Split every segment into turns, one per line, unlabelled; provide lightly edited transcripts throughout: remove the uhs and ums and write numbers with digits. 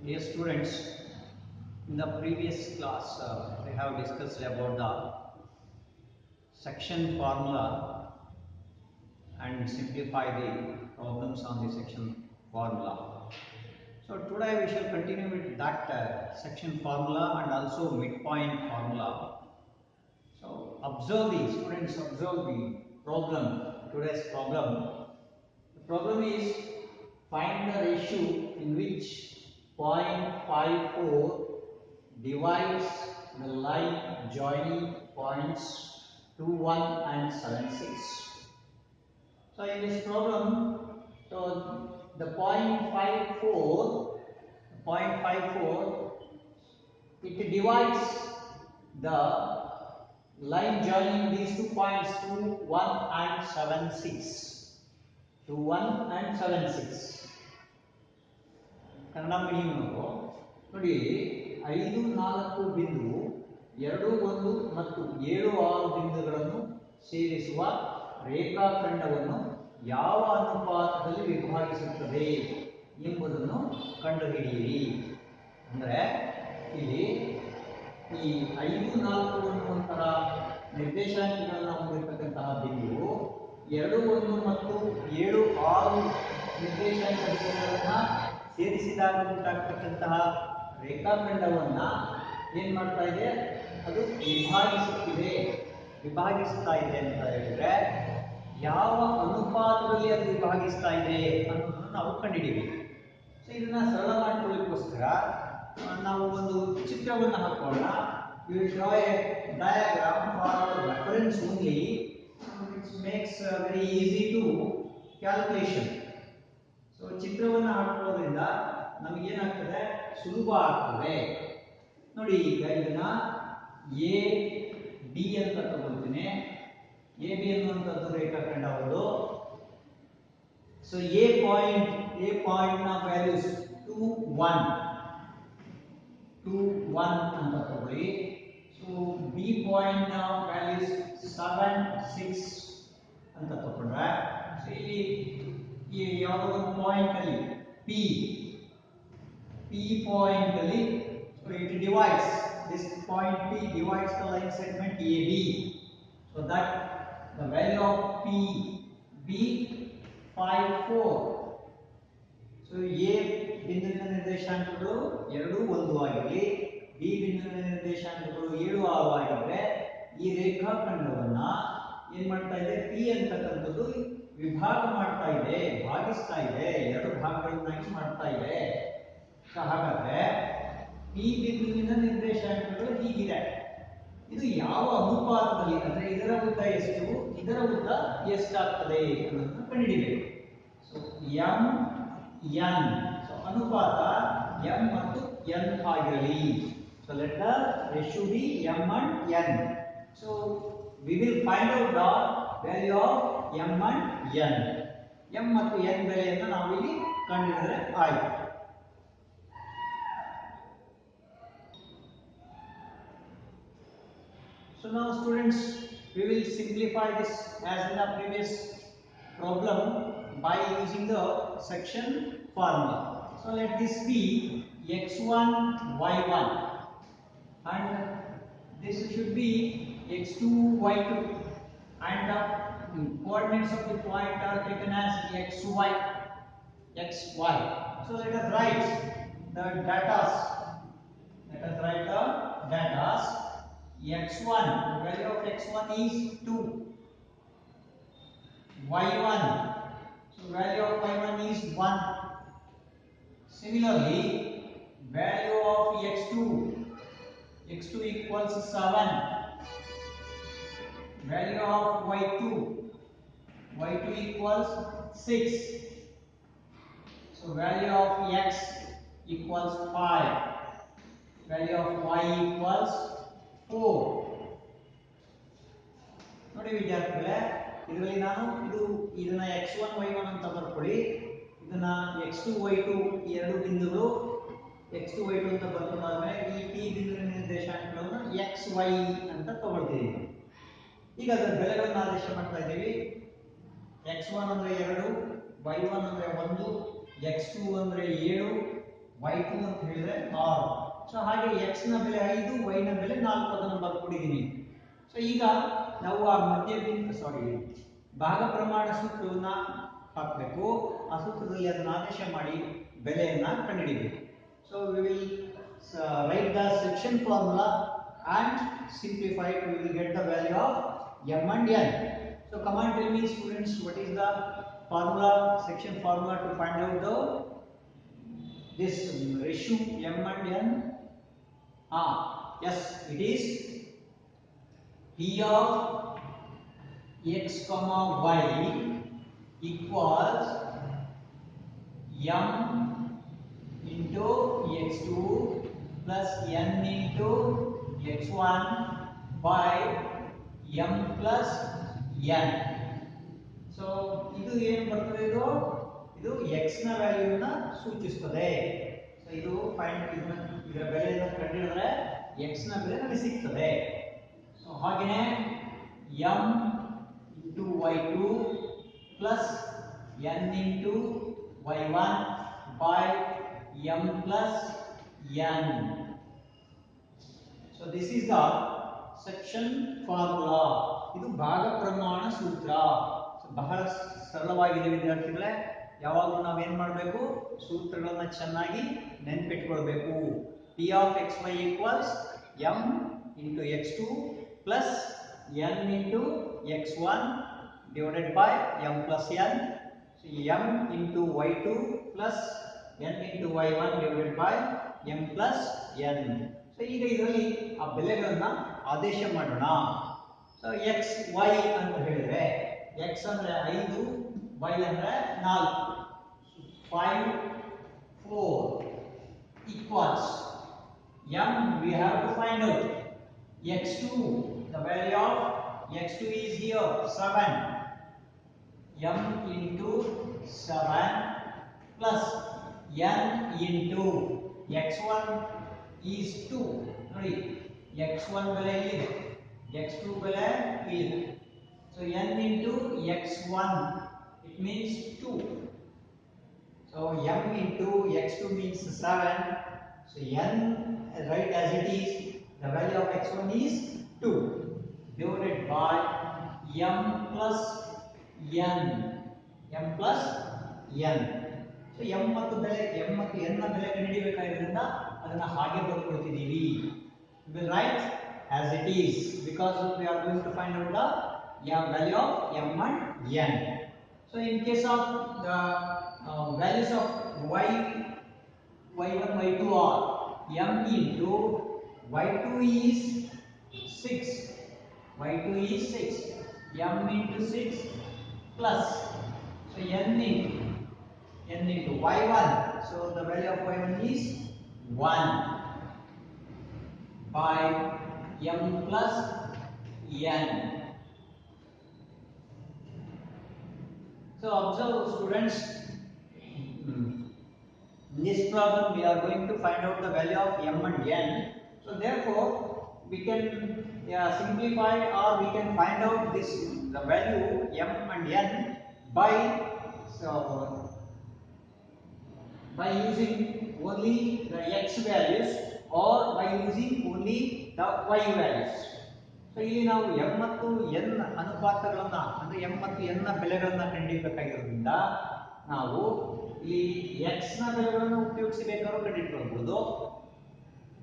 Dear students, in the previous class we have discussed about the section formula and simplify the problems on the section formula. So today we shall continue with that section formula and also midpoint formula. So observe the students, observe the problem, today's problem. The problem is find the ratio in which 0.54 divides the line joining points 2, 1 and 7, 6. So in this problem, so the 0.54, it divides the line joining these 2 points 2, 1 and 7, 6. 2, 1 and 7, 6. Kannada ಮೀಡಿಯಂನವರು ನೋಡಿ 5, 4 ಬಿಂದು 2, 1 ಮತ್ತು 7, 6 ಬಿಂದುಗಳನ್ನು ಸೇರಿಸುವ ರೇಖಾಖಂಡವನ್ನು ಯಾವ ಅನುಪಾತದಲ್ಲಿ ವಿಭಾಗಿಸುತ್ತದೆ ಎಂಬುದನ್ನು ಕಂಡುಹಿಡಿಯಿರಿ. ಅಂದರೆ ಇಲ್ಲಿ ಈ 5, 4 ಅನ್ನುವಂತಹ ನಿರ್ದೇಶಾಂಕಗಳನ್ನು ಹೊಂದಿರತಕ್ಕಂತಹ ಬಿಂದುವು 2, 1 ಮತ್ತು 7, 6 ನಿರ್ದೇಶಾಂಕ ಬಿಂದುಗಳನ್ನು ಸೇರಿಸಿದಾಗ ಉಂಟಾಗ್ತಕ್ಕಂತಹ ರೇಖಾಖಂಡವನ್ನ ಏನ್ ಮಾಡ್ತಾ ಇದೆ, ಅದು ವಿಭಾಗಿಸ್ತಾ ಇದೆ ಅಂತ ಹೇಳಿದ್ರೆ ಯಾವ ಅನುಪಾತದಲ್ಲಿ ಅದು ವಿಭಾಗಿಸ್ತಾ ಇದೆ ಅನ್ನೋದನ್ನು ನಾವು ಕಂಡುಹಿಡಿಯಬೇಕು. ಸೊ ಇದನ್ನ ಸರಳ ಮಾಡಿಕೊಳ್ಳಿಕ್ಕೋಸ್ಕರ ನಾವು ಒಂದು ಚಿತ್ರವನ್ನು ಹಾಕೋಣ. You will draw a diagram for reference only, it makes very easy to calculation. So ಚಿತ್ರವನ್ನು ಹಾಕೋದ್ರಿಂದ ನಮಗೇನಾಗ್ತದೆ, ಸುಲಭ ಆಗ್ತದೆ. ನೋಡಿ, ಈಗ ಇದನ್ನ ಎ ಬಿ ಅಂತ ತಗೊಳ್ತೀನಿ. ಎ ಬಿ ಅನ್ನುವಂಥದ್ದು ರೇಖಾಖಂಡ ಒಂದು. ಸೊ ಎ ಪಾಯಿಂಟ್ ನ ವ್ಯಾಲ್ಯೂಸ್ 2, 1 ಅಂತ ತಗೊಳ್ಳಿ. ಸೊ ಬಿ ಪಾಯಿಂಟ್ ನ ವ್ಯಾಲ್ಯೂಸ್ 7, 6 ಅಂತ ತಗೊಂಡ್ರೆ, ಸೊ ಇಲ್ಲಿ ಈ ಯಾವುದೋ ಒಂದು ಪಾಯಿಂಟ್ ಅಲ್ಲಿ ಪಿ ಪಾಯಿಂಟ್ ಅಲ್ಲಿ it divides, this point P divides the line segment AB, so that the value of PB 5, 4. So A ಬಿಂದುವಿನ ನಿರ್ದೇಶಾಂಕಗಳು 2, 1 ಆಗಿರಲಿ, B ಬಿಂದುವಿನ ನಿರ್ದೇಶಾಂಕಗಳು 7, 6 ಆಗಿದ್ರೆ ಈ ರೇಖಾಖಂಡವನ್ನ ಏನ್ ಮಾಡ್ತಾ ಇದೆ, P ಅಂತಕ್ಕಂಥದ್ದು ವಿಭಾಗ ಮಾಡ್ತಾ ಇದೆ, ಭಾಗಿಸ್ತಾ ಇದೆ, 2 ಭಾಗಗಳನ್ನಾಗಿ ಮಾಡ್ತಾ ಇದೆ. ಹಾಗಾದ್ರೆ ಈ ಬಿಂದುವಿನ ನಿರ್ದೇಶಾಂಕಗಳು ಹೀಗಿದೆ. ಇದು ಯಾವ ಅನುಪಾತದಲ್ಲಿ, ಅಂದ್ರೆ ಇದರ ಉದ್ದ ಎಷ್ಟು, ಇದರ ಉದ್ದ ಎಷ್ಟಾಗ್ತದೆ ಅನ್ನೋದನ್ನ ಕಂಡುಹಿಡಿಯಬೇಕು. ಸೊ ಎಂ ಎನ್, ಸೊ ಅನುಪಾತ ಎಂ ಮತ್ತು ಎನ್ ಆಗಿರಲಿ. So let the ratio B M and N. So we will find out the value of M and N. M ಮತ್ತು ಎನ್ ಬೆಲೆಯನ್ನು ನಾವು ಇಲ್ಲಿ ಕಂಡುಹಿಡಿದರೆ ಆಯ್ತು. So now students, we will simplify this as in the previous problem by using the section formula. So let this be x1, y1 and this should be x2, y2 and the coordinates of the point are taken as xy. So let us write the datas. x1, the value of x1 is 2. y1, so value of y1 is 1. Similarly, value of x2 equals 7. Value of y2 equals 6. So value of x equals 5. Value of y equals 4. ನೋಡಿ ವಿದ್ಯಾರ್ಥಿಗಳೇ, ಇದರಲ್ಲಿ ನಾನು ಇದನ್ನ x1 y1 ಅಂತ ಬರ್ಕೊಳ್ಳಿ. ಇದನ್ನ x2 y2 ಎರಡು ಬಿಂದುಗಳು x2 y2 ಅಂತ ಬರ್ಕೊಂಡಾದ್ಮೇಲೆ ಈ p ಬಿಂದುವಿನ ನಿರ್ದೇಶಾಂಕಗಳನ್ನು xy ಅಂತ ತಗೊಳ್ತೀವಿ. ಈಗ ಅದರ ಬೆಲೆಗಳನ್ನು ಆದೇಶ ಮಾಡ್ತಾ ಇದ್ದೀವಿ. x1 ಅಂದ್ರೆ 2, y1 ಅಂದ್ರೆ 1, x2 ಅಂದ್ರೆ 7, y2 ಅಂತ ಹೇಳಿದ್ರೆ 6. ಸೊ ಹಾಗೆ x ನ ಬೆಲೆ 5, y ನ ಬೆಲೆ 4 ಅದನ್ನು ಬರ್ಕೊಂಡಿದ್ದೀನಿ. ಸೊ ಈಗ ನಾವು ಆ ಭಾಗ ಪ್ರಮಾಣ ಸೂತ್ರವನ್ನ ಹಾಕಬೇಕು. ಆ ಸೂತ್ರದಲ್ಲಿ ಅದನ್ನು ಆದೇಶ ಮಾಡಿ ಬೆಲೆಯನ್ನ ಕಂಡುಹಿಡಿಯಬೇಕು. So we will write the section formula and simplify it. We will get the value of m and n. So come on, tell me students, what is the formula, section formula to find out this ratio m and n? Yes, it is P of x comma y equals m into x2 plus n into x1 by m plus n. So ಇದು ಏನು ಬರ್ತದೆ, ಇದು x ನ ವ್ಯಾಲ್ಯೂನ ಸೂಚಿಸುತ್ತದೆ. So ಇದು ಇದರ ಬೆಲೆಯನ್ನು ಕಂಡುಹಿಡಿದ್ರೆ x ನ ಬೆಲೆ ನಮಗೆ ಸಿಗ್ತದೆ. ಸೊ ಹಾಗೇನೇ m into y2 plus n into y1 by m plus n. So this is the section formula. ಇದು ಭಾಗ ಪ್ರಮಾಣ ಸೂತ್ರ. ಬಹಳ ಸರಳವಾಗಿದೆ ವಿದ್ಯಾರ್ಥಿಗಳೇ. ಯಾವಾಗಲೂ ನಾವೇನ್ ಮಾಡಬೇಕು, ಸೂತ್ರಗಳನ್ನ ಚೆನ್ನಾಗಿ ನೆನಪಿಟ್ಕೊಳ್ಬೇಕು. P of xy equals m into x2 plus n into x1 divided by m plus n. So m into y2 plus n into y1 divided by m plus n. So ಈಗ ಇದರಲ್ಲಿ ಆ ಬೆಲೆಗಳನ್ನ ಆದೇಶ ಮಾಡೋಣ. ಸೊ x y ಅಂತ ಹೇಳಿದ್ರೆ x ಅಂದ್ರೆ 5, y ಅಂದ್ರೆ 4. 5 4 equals m, we have to find out x2. The value of x2 is here 7. m into 7 plus n into x1 is 2. ನೋಡಿ, x1 ಬೆಲೆ ಇಲ್ಲಿದೆ, x2 ಬೆಲೆ ಇಲ್ಲಿದೆ. So n into x1, it means 2. So m into x2 means 7. So n, write as it is, the value of x1 is 2 divided by m plus n. m plus n. So m ಮತ್ತು n ನ ಬೆಲೆ ಕಂಡುಹಿಡಿಯಬೇಕಾಗಿರೋದ್ರಿಂದ ಅದನ್ನ ಹಾಗೆ ಬರ್ಕೊಳ್ತಿದ್ದೀವಿ. We will write as it is because we are going to find out the value of m and n. So in case of the values of y1 y2 are m into y2 is 6, y2 is 6, m into 6 plus, so n into y1, so the value of y1 is 1 by m plus n. So observe students, in this problem we are going to find out the value of m and n. So therefore we can simplify, or we can find out the value m and n by using only the x values or by using only the y values. So ಇಲ್ಲಿ ನಾವು m ಮತ್ತು n ಅನುಪಾತಗಳನ್ನ, ಅಂದ್ರೆ m ಮತ್ತು n ನ ಬೆಲೆಗಳನ್ನ ಕಂಡುಹಿಡಿಯಬೇಕಾಗಿರೋದ್ರಿಂದ ನಾವು ಈ x ನ ಬೆಲೆಗಳನ್ನು ಉಪಯೋಗಿಸಿ ಬೇಕಾದ್ರೂ ಕಂಡುಹಿಡಿಯಬಹುದು,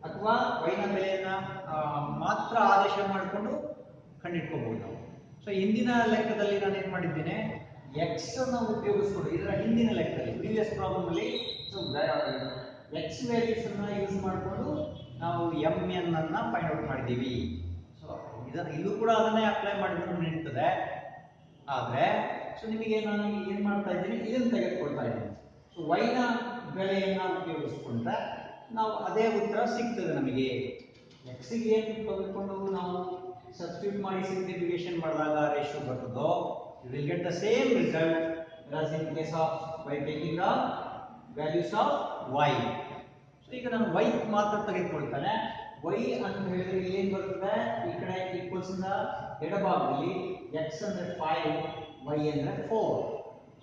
ಅಥವಾ y ನ ಬೆಲೆಯನ್ನ ಮಾತ್ರ ಆದೇಶ ಮಾಡಿಕೊಂಡು ಕಂಡುಹಿಡ್ಕೋಬಹುದು ನಾವು. ಸೊ ಹಿಂದಿನ ಲೆಕ್ಕದಲ್ಲಿ ನಾನು ಏನು ಮಾಡಿದ್ದೇನೆ, x ಅನ್ನು ಉಪಯೋಗಿಸ್ಕೊಂಡು, ಇದರ ಹಿಂದಿನ ಲೆಕ್ಕದಲ್ಲಿ ಪ್ರೀವಿಯಸ್ ಪ್ರಾಬ್ಲಮ್ ಅಲ್ಲಿ x ವ್ಯಾಲ್ಯೂಸ್ ಅನ್ನ ಯೂಸ್ ಮಾಡಿಕೊಂಡು ನಾವು m n ಅನ್ನ ಫೈಂಡ್ ಔಟ್ ಮಾಡಿದ್ದೀವಿ. ಸೊ ಇದು ಕೂಡ ಅದನ್ನೇ ಅಪ್ಲೈ ಮಾಡಿದ್ರು ನಡೀತದೆ. ಆದ್ರೆ ಸೊ ನಿಮಗೆ ನಾನು ಏನು ಮಾಡ್ತಾ ಇದ್ದೀನಿ, ಇದನ್ನು ತೆಗೆದುಕೊಳ್ತಾ ಇದ್ದೀನಿ. ಸೊ y ನ ಬೆಲೆಯನ್ನ ಉಪಯೋಗಿಸ್ಕೊಂಡ್ರೆ ನಾವು ಅದೇ ಉತ್ತರ ಸಿಗ್ತದೆ ನಮಗೆ. x ಗೆ ಏನು ತೆಗೆದುಕೊಂಡು ನಾವು ಸಬ್ಸ್ಟಿಟ್ಯೂಟ್ ಮಾಡಿ ಸಿಂಪ್ಲಿಫಿಕೇಶನ್ ಮಾಡಿದಾಗ ರೇಷಿಯೋ ಬರ್ತದೋ, you will get the same result as in case of by taking the values of y. So ಈಗ ನಾನು y ಮಾತ್ರ ತೆಗೆದುಕೊಳ್ತಾನೆ. y ಅಂತ ಹೇಳಿದ್ರೆ ಇಲ್ಲಿ ಏನು ಬರ್ತದೆ, ಈ ಕಡೆ ಈಕ್ವಲ್ಸ್ ನ ಎಡಭಾಗದಲ್ಲಿ x ಅಂದ್ರೆ 5, y ಅಂದ್ರೆ 4.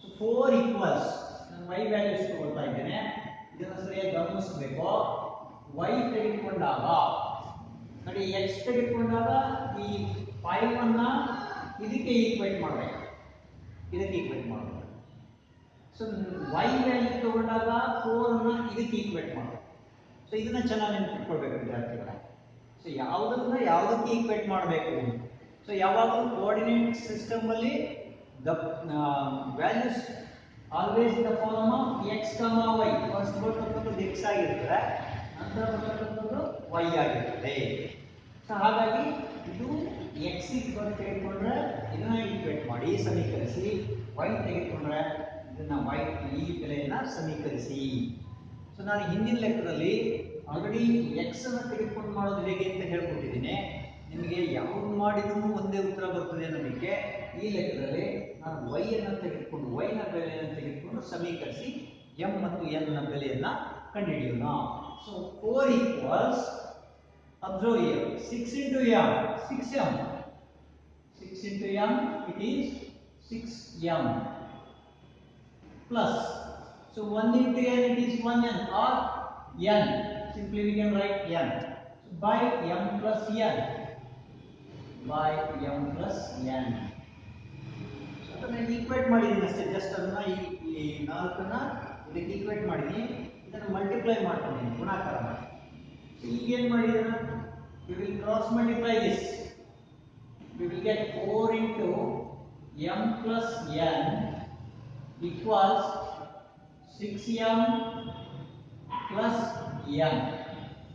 ಸೊ 4 ಈಕ್ವಲ್ಸ್, ನಾನು y ವ್ಯಾಲ್ಯೂಸ್ ತಗೊಳ್ತಾ ಇದ್ದೇನೆ. ಇದನ್ನು ಸರಿಯಾಗಿ ಗಮನಿಸಬೇಕು. y ತೆಗೆದುಕೊಂಡಾಗ ನೋಡಿ x ತೆಗೆದುಕೊಂಡಾಗ ಈ 5 ಅನ್ನ ಇದಕ್ಕೆ ಈಕ್ವೇಟ್ ಮಾಡಬೇಕು, ಇದಕ್ಕೆ ಈಕ್ವೇಟ್ ಮಾಡಬೇಕು. ಸೊ y ವ್ಯಾಲ್ಯೂ ತಗೊಂಡಾಗ 4 ಅನ್ನ ಇದಕ್ಕೆ ಈಕ್ವೇಟ್ ಮಾಡಬೇಕು. ಸೊ ಇದನ್ನ ಚೆನ್ನಾಗಿ ನೆನಪಿಟ್ಕೊಳ್ಬೇಕು ವಿದ್ಯಾರ್ಥಿಗಳೇ. ಸೊ ಯಾವುದನ್ನ ಯಾವುದಕ್ಕೆ ಈಕ್ವೇಟ್ ಮಾಡಬೇಕು. ಸೊ ಯಾವಾಗಲೂ ಕೋಆರ್ಡಿನೇಟ್ ಸಿಸ್ಟಮ್ ಅಲ್ಲಿ the values always in the form of x, y. First ಬರ್ತಕ್ಕಂಥದ್ದು x ಆಗಿರ್ತದೆ, ನಂತರ ಬರ್ತಕ್ಕಂಥದ್ದು y ಆಗಿರ್ತದೆ. ಸೊ ಹಾಗಾಗಿ ಇದು x ತೆಗೆದುಕೊಂಡ್ರೆ ಇದನ್ನ ಈಕ್ವೇಟ್ ಮಾಡಿ ಸಮೀಕರಿಸಿ, y ತೆಗೆದುಕೊಂಡ್ರೆ ಇದನ್ನ y ಈ ಬೆಲೆಯನ್ನ ಸಮೀಕರಿಸಿ. ಸೊ ನಾನು ಹಿಂದಿನ ಲೆಕ್ಕದಲ್ಲಿ ಆಲ್ರೆಡಿ x ಅನ್ನು ತೆಗೆದುಕೊಂಡು ಮಾಡೋದು ಹೇಗೆ ಅಂತ ಹೇಳ್ಕೊಟ್ಟಿದ್ದೀನಿ. ನಿಮಗೆ ಯಾವುದು ಮಾಡಿದ್ರೂ ಒಂದೇ ಉತ್ತರ ಬರ್ತದೆ ಅನ್ನೋದಕ್ಕೆ ಈ ಲೆಕ್ಕದಲ್ಲಿ ನಾನು y ಅನ್ನು ತೆಗೆದುಕೊಂಡು y ನ ಬೆಲೆಯನ್ನು ತೆಗೆದುಕೊಂಡು ಸಮೀಕರಿಸಿ m ಮತ್ತು n ನ ಬೆಲೆಯನ್ನ ಕಂಡುಹಿಡಿಯೋಣ. So 4 equals, observe here, 6 into m, 6m. 6 into m, it is 6m plus. So 1 into n, it is 1n or n. Simply we can write n. So by m plus n. By m plus n. So ಅದನ್ನ equate ಮಾಡಿದ್ದೀನಿ ಅಷ್ಟೇ. Just ಅದನ್ನ ಈ 4ನ್ನ ಇದಕ್ಕೆ equate ಮಾಡಿದ್ದೀನಿ. ಇದನ್ನು multiply ಮಾಡ್ಕೊಂಡಿದ್ದೀನಿ, ಗುಣಾಕಾರ ಮಾಡಿ. So ಈಗ ಏನು ಮಾಡಿರೋಣ, we will cross multiply this. We will get 4 into m plus n equals 6m plus n.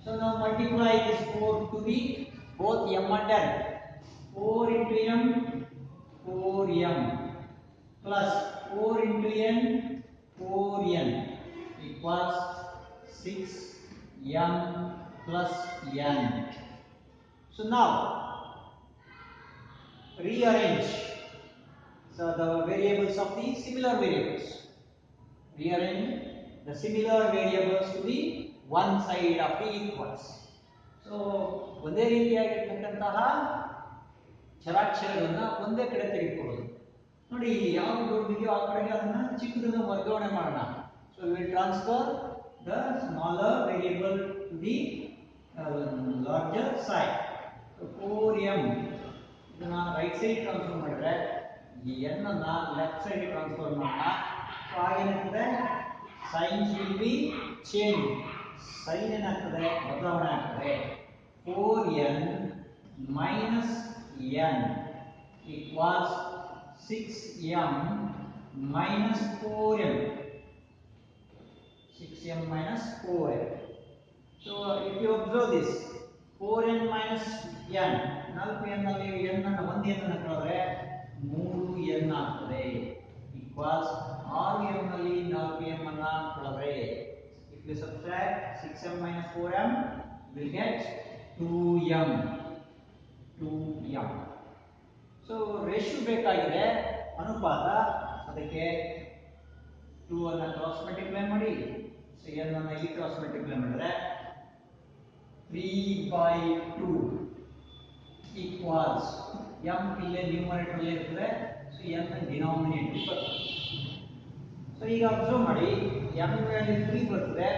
So now multiply this 4 to be both m and n. 4 into m, 4m plus 4 into n, 4n equals 6m plus n. So now rearrange the variables of the similar variables. Rearrange the similar variables to the one side of the equals. So ಒಂದೇ ರೀತಿಯಾಗಿರ್ತಕ್ಕಂತಹ ಚರಾಕ್ಷರಗಳನ್ನ ಒಂದೇ ಕಡೆ ತೆಗೆದುಕೊಳ್ಳೋದು. ನೋಡಿ ಯಾವುದು ದೊಡ್ಡದಿದೆಯೋ ಆ ಕಡೆಗೆ ಅದನ್ನ ಚಿಕ್ಕದನ್ನು ವರ್ಗಾವಣೆ ಮಾಡೋಣ. So we will transfer the smaller variable to the larger side. So 4m ಇದನ್ನ ರೈಟ್ ಸೈಡ್ ಟ್ರಾನ್ಸ್ಫರ್ ಮಾಡಿದ್ರೆ ಈ n ಅನ್ನ ಲೆಫ್ಟ್ ಸೈಡ್ ಟ್ರಾನ್ಸ್ಫರ್ ಮಾಡೋಣ. ಸೊ ಆಗೇನಾಗ್ತದೆ, signs will be change. Sign ಏನಾಗ್ತದೆ, ಬದಲಾವಣೆ ಆಗ್ತದೆ. 4n minus n equals 6m minus 4m. 6m minus 4m. So if you observe this, 4n minus n, 4n ನಲ್ಲಿ n ಅನ್ನು ಒಂದು n ಅನ್ನು ಕಳೆದ್ರೆ 3n ಆಗ್ತದೆ. equals 6m ನಲ್ಲಿ 4m ಅನ್ನು ಕಳೆದ್ರೆ, if you subtract 6m minus 4m, you will get 2m. 2m. So ratio ಬೇಕಾಗಿದೆ, ಅನುಪಾತ. ಅದಕ್ಕೆ 2 ಅನ್ನು ಕ್ರಾಸ್ ಮಲ್ಟಿಪ್ಲೈ ಮಾಡಿ, ಸೊ n ಅನ್ನು ಇಲ್ಲಿ ಕ್ರಾಸ್ ಮಲ್ಟಿಪ್ಲೈ ಮಾಡಿದ್ರೆ 3/2 equals m ಇಲ್ಲೇ ನ್ಯೂಮರೇಟರ್ ಅಲ್ಲಿ ಇರ್ತದೆ. ಸೊ n ಡಿನಾಮಿನೇಟರ್ ಬರ್ತದೆ. ಸೊ ಈಗ ಅಬ್ಸರ್ವ್ ಮಾಡಿ, m ವ್ಯಾಲ್ಯೂ 3 ಬರ್ತದೆ,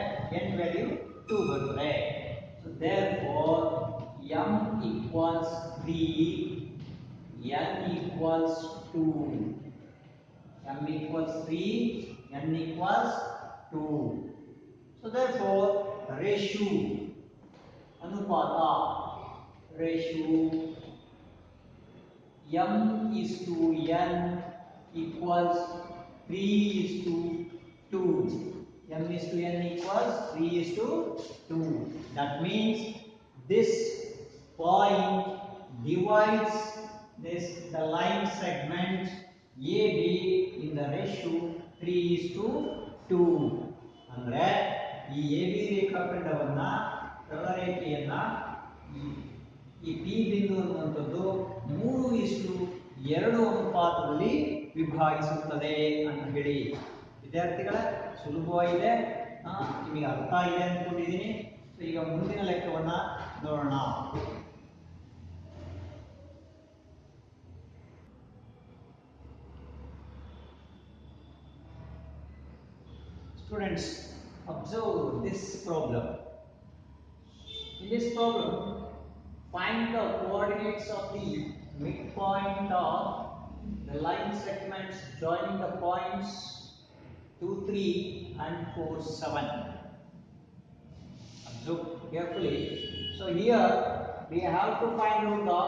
n ವ್ಯಾಲ್ಯೂ 2 ಬರ್ತದೆ. So therefore m equals 3, n equals 2. m equals 3, n equals 2. So therefore ratio, ಅನುಪಾತ, ratio m is to n equals 3 is to 2. m is to n equals 3 is to 2. That means this point divides the line segment AB in the ratio 3 is to 2. ಅಂದ್ರೆ ಈ AB ರೇಖಾಖಂಡವನ್ನ, ಸರಳ ರೇಖೆಯನ್ನ ಈ P ಬಿಂದು ಅನ್ನುವಂಥದ್ದು 3:2 ಅನುಪಾತದಲ್ಲಿ ವಿಭಾಗಿಸುತ್ತದೆ ಅಂತ ಹೇಳಿ. ವಿದ್ಯಾರ್ಥಿಗಳ ಸುಲಭವಾಗಿದೆ, ನಿಮಗೆ ಅರ್ಥ ಆಗಿದೆ ಅಂದ್ಕೊಂಡಿದ್ದೀನಿ. ಈಗ ಮುಂದಿನ ಲೆಕ್ಕವನ್ನ ನೋಡೋಣ. Students, Observe this problem. In this problem, find the coordinates of the midpoint of the line segments joining the points 2, 3 and 4, 7. Observe carefully. So here we have to find out the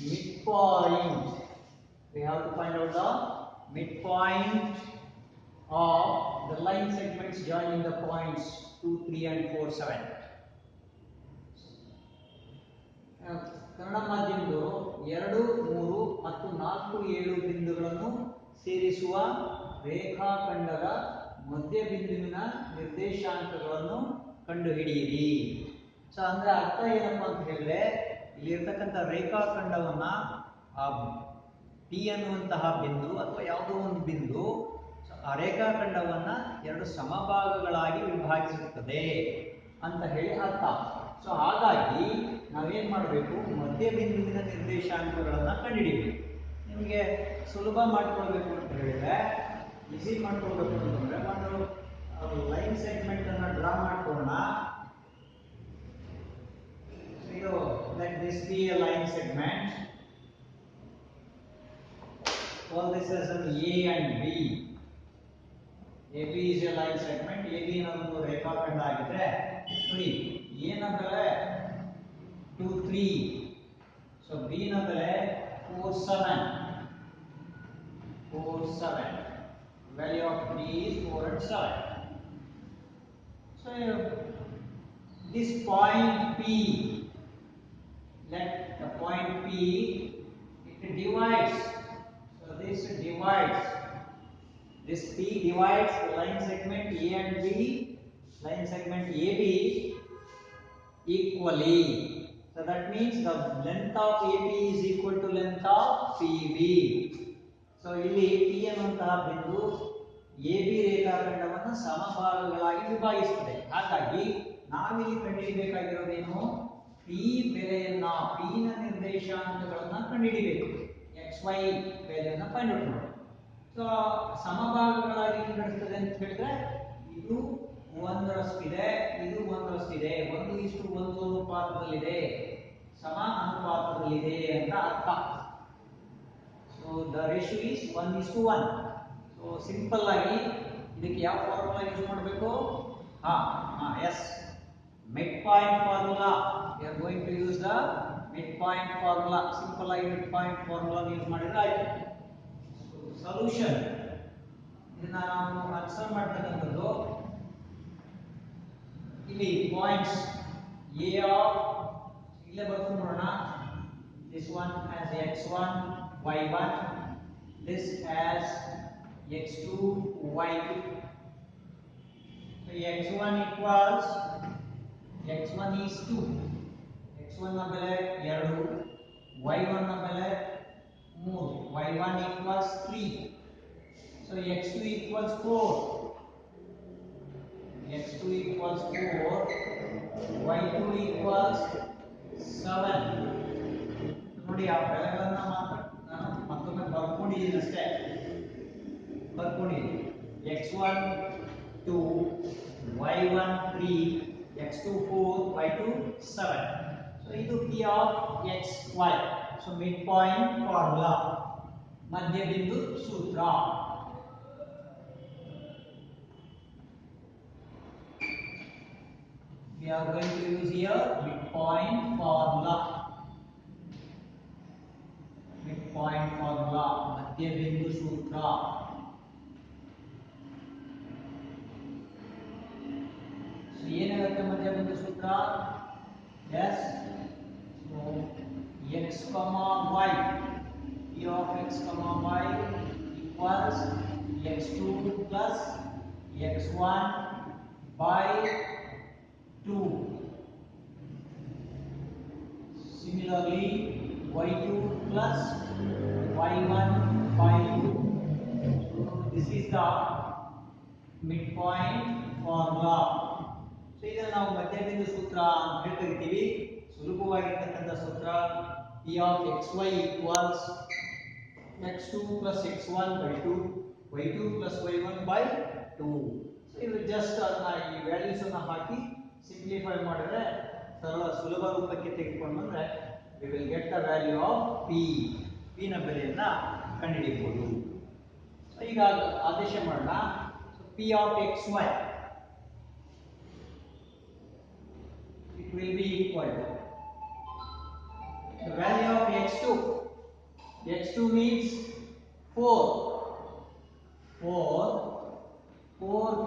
midpoint. We have to find out the midpoint of the line segments joining the points 2, 3 and 4, 7. Kannada ಮಾಧ್ಯಮದವರು 2, 3 ಮತ್ತು 4, 7 ಬಿಂದುಗಳನ್ನು ಸೇರಿಸುವ ರೇಖಾಖಂಡದ ಮಧ್ಯಬಿಂದುವಿನ ನಿರ್ದೇಶಾಂಕಗಳನ್ನು ಕಂಡುಹಿಡಿಯಿರಿ. So ಅಂದ್ರೆ ಅರ್ಥ ಏನಪ್ಪಾ ಅಂತ ಹೇಳಿದ್ರೆ, ಇಲ್ಲಿ ಇರ್ತಕ್ಕಂಥ ರೇಖಾಖಂಡವನ್ನ ಪಿ ಅನ್ನುವಂತಹ ಬಿಂದು ಅಥವಾ ಯಾವುದೋ ಒಂದು ಬಿಂದು ಆ ರೇಖಾಖಂಡವನ್ನ 2 ಸಮಭಾಗಗಳಾಗಿ ವಿಭಾಗಿಸುತ್ತದೆ ಅಂತ ಹೇಳಿ ಅರ್ಥ. ಸೊ ಹಾಗಾಗಿ ನಾವೇನ್ ಮಾಡಬೇಕು, ಮಧ್ಯಬಿಂದುವಿನ ನಿರ್ದೇಶಾಂಕಗಳನ್ನು ಕಂಡುಹಿಡಿಯಬೇಕು. ನಿಮಗೆ ಸುಲಭ ಮಾಡ್ಕೊಳ್ಬೇಕು ಅಂತ ಹೇಳಿದ್ರೆ, ಈಸಿ ಮಾಡ್ಕೊಳ್ಬೇಕು ಅಂತಂದ್ರೆ ಒಂದು ಲೈನ್ ಸೆಗ್ಮೆಂಟ್ ಅನ್ನು ಡ್ರಾ ಮಾಡ್ಕೊಳ್ಳೋಣ. ಇದು let this B A line segment. Call this as an A and B. AB is a line segment. AB ಅನ್ನೋದು ರೇಖಾಖಂಡ ಆಗಿದ್ರೆ ನೋಡಿ, A ನ ಬೆಲೆ 2, 3. So B ನ ಬೆಲೆ 4, 7. 4, 7. Value of B is 4 and 7. So this point P, let the point P, it divides. So this divides. This P divides the line segment A and B, line segment AB equally. So that means the length of AB is equal to length of PB. So ಇಲ್ಲಿ P ಅನ್ನುವಂತಹ ಬಿಂದು AB ರೇಖಾಖಂಡವನ್ನು ಸಮಭಾಗಗಳಾಗಿ ವಿಭಾಗಿಸುತ್ತದೆ. ಹಾಗಾಗಿ ನಾವಿಲ್ಲಿ ಕಂಡುಹಿಡಿಯಬೇಕಾಗಿರೋದೇನು, P ಬೆಲೆಯನ್ನ, P ನ ನಿರ್ದೇಶಾಂಕಗಳನ್ನು ಕಂಡುಹಿಡಿಯಬೇಕು. XY ಬೆಲೆಯನ್ನು ಫೈಂಡ್ ಔಟ್ ಮಾಡಿ. ಸೊ ಸಮಭಾಗಗಳಾಗಿ ವಿಂಗಡಿಸ್ತದೆ ಅಂತ ಹೇಳಿದ್ರೆ, ಇದು 1ರಷ್ಟಿದೆ, ಇದು 1ರಷ್ಟಿದೆ, 1:1 ಅನುಪಾತದಲ್ಲಿದೆ, ಸಮ ಅನುಪಾತದಲ್ಲಿದೆ ಅಂತ ಅರ್ಥ. So the ratio is 1:1. So simple ಆಗಿ ಇದಕ್ಕೆ ಯಾವ ಫಾರ್ಮುಲಾ ಯೂಸ್ ಮಾಡಬೇಕು? Yes, mid point formula. We are going to use the mid point formula. Simple ಆಗಿ ಮಿಡ್ ಪಾಯಿಂಟ್ ಫಾರ್ಮುಲಾ ಯೂಸ್ ಮಾಡಿದ್ರೆ ಆಯ್ತು. ಸೊಲ್ಯೂಷನ್ ಇದನ್ನ ನಾವು ಆನ್ಸರ್ ಮಾಡ್ತಕ್ಕಂಥದ್ದು, ಇಲ್ಲಿ ಪಾಯಿಂಟ್ಸ್ ಎ ಆಫ್ ಇಲ್ಲೇ ಬರ್ಕೊಂಡು ನೋಡೋಣ. This one as x1 y1, this as x2 y2. So x1 equals x1 is 2, x1 ನ ಬೆಲೆ 2, y1 ನ ಬೆಲೆ 3, y1 equals 3. So x2 equals 4, x2 equals 4, y2 equals 7. ನೋಡಿ, ಆ ಬೆಲೆಗಳನ್ನು ಮಾತ್ರ ನಾನು ಮತ್ತೊಮ್ಮೆ ಬರ್ಕೊಂಡಿದ್ದೀನಿ ಅಷ್ಟೇ, ಬರ್ಕೊಂಡಿದ್ದೀನಿ. x1 2, y1 3, x2 4, y2 7. So ಇದು P of xy. So midpoint formula, ಮಧ್ಯಬಿಂದು ಸೂತ್ರ. We are going to use here midpoint formula. Midpoint formula, ಮಧ್ಯಬಿಂದು ಸೂತ್ರ. So ಏನಾಗುತ್ತೆ ಮಧ್ಯಬಿಂದು ಸೂತ್ರ? Yes. So x, y, P of x, y equals x2 plus x1 by 2. Similarly, y2 plus y1 by 2. So this is the midpoint formula. So ಇದನ್ನು ನಾವು ಮಧ್ಯಬಿಂದು ಸೂತ್ರ ಅಂತ ಕರಿತೀವಿ. ಸುಲಭವಾಗಿರ್ತಕ್ಕಂಥ ಸೂತ್ರ P of xy equals x2 plus x1 by 2, y2 plus y1 by 2. So ಇದು just ಅದನ್ನ ಈ values ಅನ್ನು ಹಾಕಿ ಸಿಂಪ್ಲಿಫೈ ಮಾಡಿದ್ರೆ ಸುಲಭ ರೂಪಕ್ಕೆ ತೆಗೆದುಕೊಂಡು ಬಂದ್ರೆ we will get the value of P. P ನ ಬೆಲೆಯನ್ನ ಕಂಡುಹಿಡಿಯಬಹುದು. ಈಗ ಆದೇಶ ಮಾಡೋಣ. P of X Y it will be equal to the value of x2. x2 means 4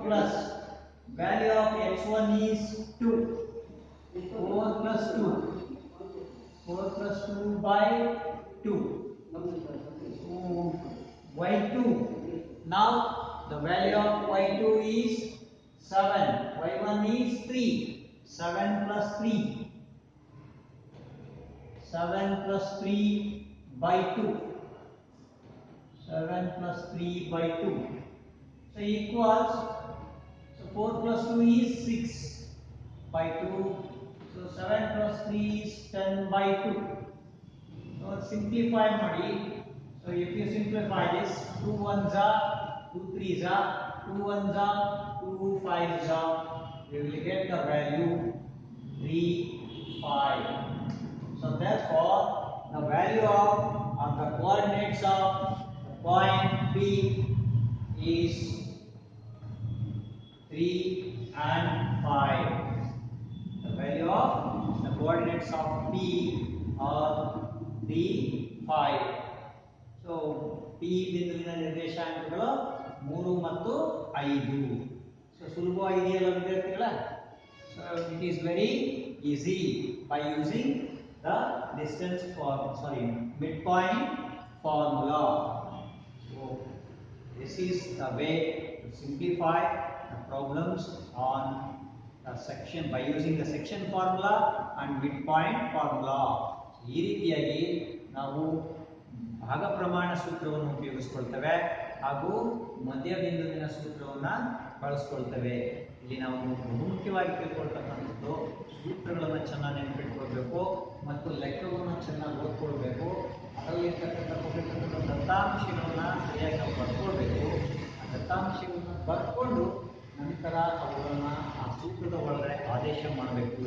plus value of x1 is 2. 4 plus 2 by 2. So y2, now the value of y2 is 7. y1 is 3. 7 plus 3 by 2. 7 plus 3 by 2. So equals, so 4 plus 2 is 6 by 2. So 7 plus 3 is 10 by 2. So simplify madi. So if you simplify this, 2 1s are 2 3s are 2 1s are 2 5s are, we will get the value 3 5. So therefore the value of the coordinates of the point P is 3 and 5. The value of the coordinates of P are 3 5. So P ಬಿಂದುವಿನ ನಿರ್ದೇಶಾಂಕಗಳು 3 ಮತ್ತು 5. So ಸುಲಭವಾಗಿದೆಯಲ್ಲ ವಿದ್ಯಾರ್ಥಿಗಳ? So it is very easy by using the midpoint formula. So this is the way to simplify the problems on the section by using the section formula and midpoint formula. ಈ ರೀತಿಯಾಗಿ ನಾವು ಭಾಗ ಪ್ರಮಾಣ ಸೂತ್ರವನ್ನು ಉಪಯೋಗಿಸಿಕೊಳ್ಳುತ್ತೇವೆ ಹಾಗೂ ಮಧ್ಯ ಬಿಂದುವಿನ ಸೂತ್ರವನ್ನು ಬಳಸಿಕೊಳ್ಳುತ್ತೇವೆ. ಇಲ್ಲಿ ನಾವು ಬಹುಮುಖ್ಯವಾಗಿ ತಿಳ್ಕೊಳ್ತಕ್ಕಂಥದ್ದು ಸೂತ್ರಗಳನ್ನು ಚೆನ್ನಾಗಿ ನೆನಪಿಟ್ಕೊಳ್ಬೇಕು ಮತ್ತು ಲೆಕ್ಕವನ್ನು ಚೆನ್ನಾಗಿ ಓದ್ಕೊಳ್ಬೇಕು. ಅದರಲ್ಲಿರ್ತಕ್ಕಂಥ ದತ್ತಾಂಶಗಳನ್ನು ಸರಿಯಾಗಿ ನಾವು ಬರ್ಕೊಳ್ಬೇಕು. ಆ ದತ್ತಾಂಶಗಳನ್ನು ಬರ್ಕೊಂಡು ನಂತರ ಅವುಗಳನ್ನು ಆ ಸೂತ್ರದ ಒಳಗಡೆ ಆದೇಶ ಮಾಡಬೇಕು.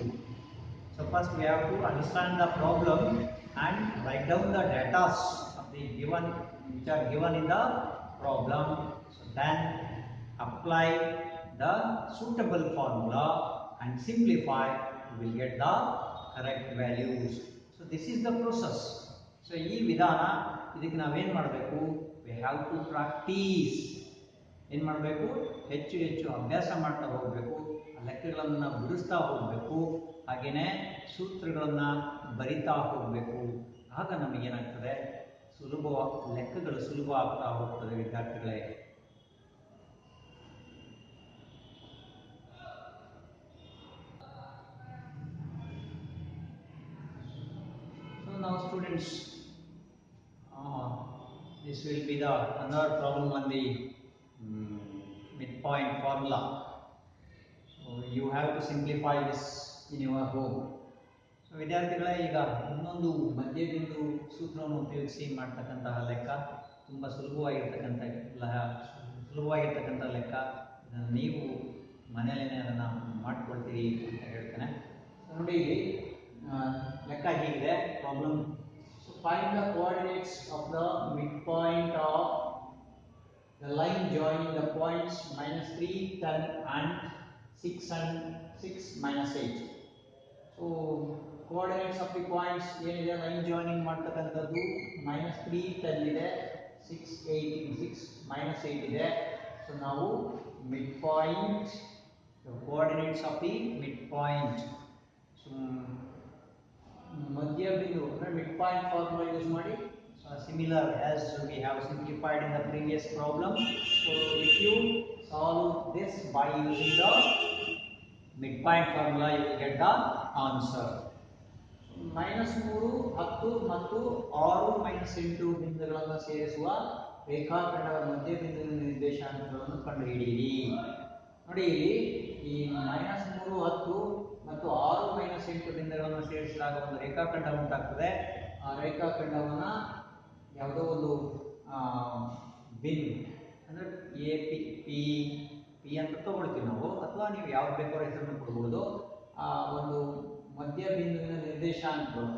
So first we have to understand the problem and write down the data of the given which are given in the problem. So then apply the suitable formula and simplify, you will get the correct values. So this is the process. So ಈ ವಿಧಾನ ಇದಕ್ಕೆ ನಾವೇನು ಮಾಡಬೇಕು? We have to practice. ಏನು ಮಾಡಬೇಕು? ಹೆಚ್ಚು ಹೆಚ್ಚು ಅಭ್ಯಾಸ ಮಾಡ್ತಾ ಹೋಗಬೇಕು. ಲೆಕ್ಕಗಳನ್ನು ಬಿಡಿಸ್ತಾ ಹೋಗಬೇಕು. ಹಾಗೆಯೇ ಸೂತ್ರಗಳನ್ನು ಬರಿತಾ ಹೋಗಬೇಕು. ಆಗ ನಮಗೇನಾಗ್ತದೆ? ಲೆಕ್ಕಗಳು ಸುಲಭ ಆಗ್ತಾ ಹೋಗ್ತದೆ ವಿದ್ಯಾರ್ಥಿಗಳೇ. So now students, this will be the another problem on the midpoint formula. So you have to simplify this in your home. So ವಿದ್ಯಾರ್ಥಿಗಳೇ, ಈಗ ಇನ್ನೊಂದು ಮಧ್ಯಬಿಂದು ಸೂತ್ರವನ್ನು ಉಪಯೋಗಿಸಿ ಮಾಡ್ತಕ್ಕಂತಹ ಲೆಕ್ಕ ತುಂಬ ಸುಲಭವಾಗಿರ್ತಕ್ಕಂಥ ಲೆಕ್ಕ. ಇದನ್ನು ನೀವು ಮನೆಯಲ್ಲೇ ಅದನ್ನು ಮಾಡ್ಕೊಳ್ತೀರಿ ಅಂತ ಹೇಳ್ತೇನೆ. ನೋಡಿ, ಇಲ್ಲಿ ಲೆಕ್ಕ ಹೀಗಿದೆ problem. So find the coordinates of the mid point of the line joining the points -3, 10 and 6 and 6 minus 8. So coordinates of the points ಏನಿದೆ ಲೈನ್ ಜಾಯಿನಿಂಗ್ ಮಾಡ್ತಕ್ಕಂಥದ್ದು -3 10 ಇದೆ, 6 8 ಇದೆ. ಸೊ ನಾವು mid point, coordinates of the mid point. So ಮಧ್ಯ ಬಿಂದು ಅಂದ್ರೆ mid point formula use ಮಾಡಿ similar as we have simplified in the previous problem. So if you solve this by using the midpoint formula, you will get the answer. -3 10 ಮತ್ತು 6 -8 ಬಿಂದುಗಳನ್ನು ಸೇರಿಸುವ ರೇಖಾಖಂಡದ ಮಧ್ಯ ಬಿಂದುವಿನ ನಿರ್ದೇಶಾಂಕಗಳನ್ನು ಕಂಡುಹಿಡಿಯಿರಿ. ನೋಡಿ, ಇಲ್ಲಿ ಈ -3 10 ಮತ್ತು 6 -8 ಬಿಂದುಗಳನ್ನು ಸೇರಿಸಿದಾಗ ಒಂದು ರೇಖಾಖಂಡ ಉಂಟಾಗ್ತದೆ. ಆ ರೇಖಾಖಂಡವನ್ನು ಯಾವುದೋ ಒಂದು ಬಿಂದು ಅಂದರೆ ಎ ಪಿ ಪಿ ಅಂತ ತಗೊಳ್ತೀವಿ ನಾವು, ಅಥವಾ ನೀವು ಯಾವ ಬೇಕಾದ್ರೂ ಹೆಸರನ್ನು ಕೊಡ್ಬೋದು. ಒಂದು ಮಧ್ಯಬಿಂದುವಿನ ನಿರ್ದೇಶಾಂಕಗಳು,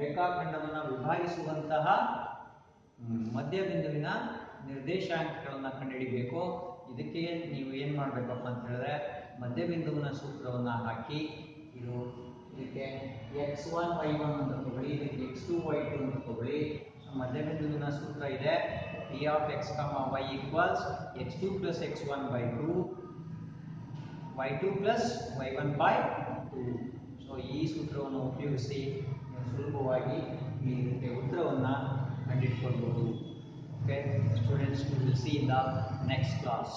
ರೇಖಾಖಂಡವನ್ನು ವಿಭಾಗಿಸುವಂತಹ ಮಧ್ಯಬಿಂದುವಿನ ನಿರ್ದೇಶಾಂಕಗಳನ್ನು ಕಂಡುಹಿಡಿಬೇಕು. ಇದಕ್ಕೆ ನೀವು ಏನು ಮಾಡಬೇಕಪ್ಪ ಅಂತ ಹೇಳಿದ್ರೆ, ಮಧ್ಯಬಿಂದುವಿನ ಸೂತ್ರವನ್ನು ಹಾಕಿ, ಇದಕ್ಕೆ x1 y1 ಅಂತ ತಗೊಳ್ಳಿ, ಇದಕ್ಕೆ x2 y2 ಅಂತ ತಗೊಳ್ಳಿ. ಸೊ ಮಧ್ಯಬಿಂದುವಿನ ಸೂತ್ರ ಇದೆ p of x, y equals x2 plus x1 by 2 y2 plus y1 by 2. So ಈ ಸೂತ್ರವನ್ನು ಉಪಯೋಗಿಸಿ ನೀವು ಸುಲಭವಾಗಿ ಇದಕ್ಕೆ ಉತ್ತರವನ್ನು ಕಂಡುಹಿಡಿಯಬಹುದು. Okay, students, we will see in the next class.